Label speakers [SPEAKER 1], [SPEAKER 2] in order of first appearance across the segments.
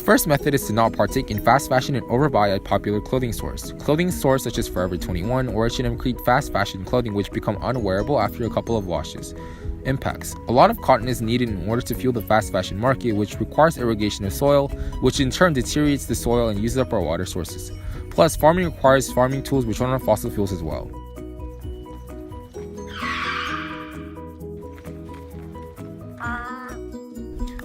[SPEAKER 1] first method is to not partake in fast fashion and overbuy at popular clothing stores. Clothing stores such as Forever 21 or H&M create fast fashion clothing which become unwearable after a couple of washes. Impacts. A lot of cotton is needed in order to fuel the fast fashion market, which requires irrigation of soil, which in turn deteriorates the soil and uses up our water sources. Plus, farming requires farming tools which run on fossil fuels as well.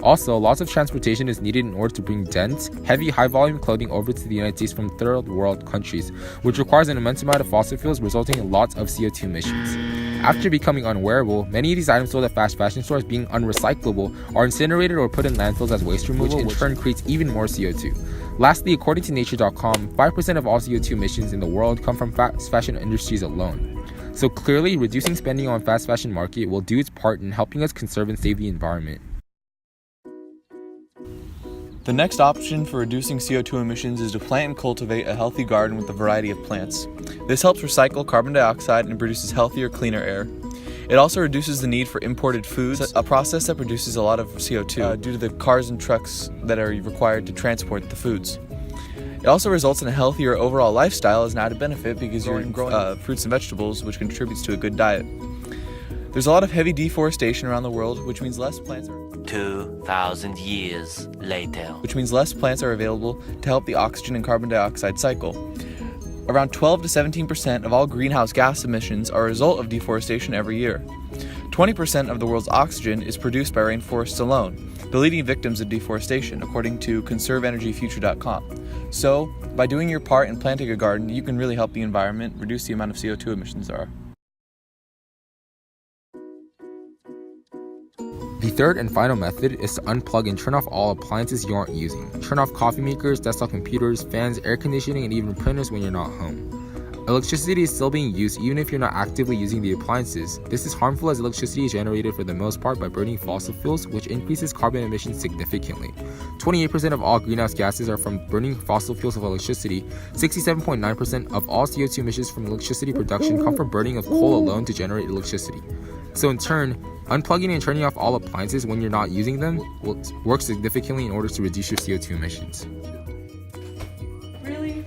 [SPEAKER 1] Also, lots of transportation is needed in order to bring dense, heavy, high-volume clothing over to the United States from third world countries, which requires an immense amount of fossil fuels, resulting in lots of CO2 emissions. After becoming unwearable, many of these items sold at fast fashion stores, being unrecyclable, are incinerated or put in landfills as waste removal, which in turn creates even more CO2. Lastly, according to Nature.com, 5% of all CO2 emissions in the world come from fast fashion industries alone. So clearly, reducing spending on fast fashion market will do its part in helping us conserve and save the environment.
[SPEAKER 2] The next option for reducing CO2 emissions is to plant and cultivate a healthy garden with a variety of plants. This helps recycle carbon dioxide and produces healthier, cleaner air. It also reduces the need for imported foods, a process that produces a lot of CO2 due to the cars and trucks that are required to transport the foods. It also results in a healthier overall lifestyle as an added benefit because you're growing fruits and vegetables, which contributes to a good diet. There's a lot of heavy deforestation around the world, which means less plants are
[SPEAKER 3] 2,000 years later.
[SPEAKER 2] Available to help the oxygen and carbon dioxide cycle. Around 12 to 17% of all greenhouse gas emissions are a result of deforestation every year. 20% of the world's oxygen is produced by rainforests alone, the leading victims of deforestation, according to conserveenergyfuture.com. So, by doing your part in planting a garden, you can really help the environment reduce the amount of CO2 emissions there are.
[SPEAKER 1] The third and final method is to unplug and turn off all appliances you aren't using. Turn off coffee makers, desktop computers, fans, air conditioning, and even printers when you're not home. Electricity is still being used even if you're not actively using the appliances. This is harmful as electricity is generated for the most part by burning fossil fuels, which increases carbon emissions significantly. 28% of all greenhouse gases are from burning fossil fuels of electricity. 67.9% of all CO2 emissions from electricity production come from burning of coal alone to generate electricity. So in turn, unplugging and turning off all appliances when you're not using them will work significantly in order to reduce your CO2 emissions.
[SPEAKER 4] Really?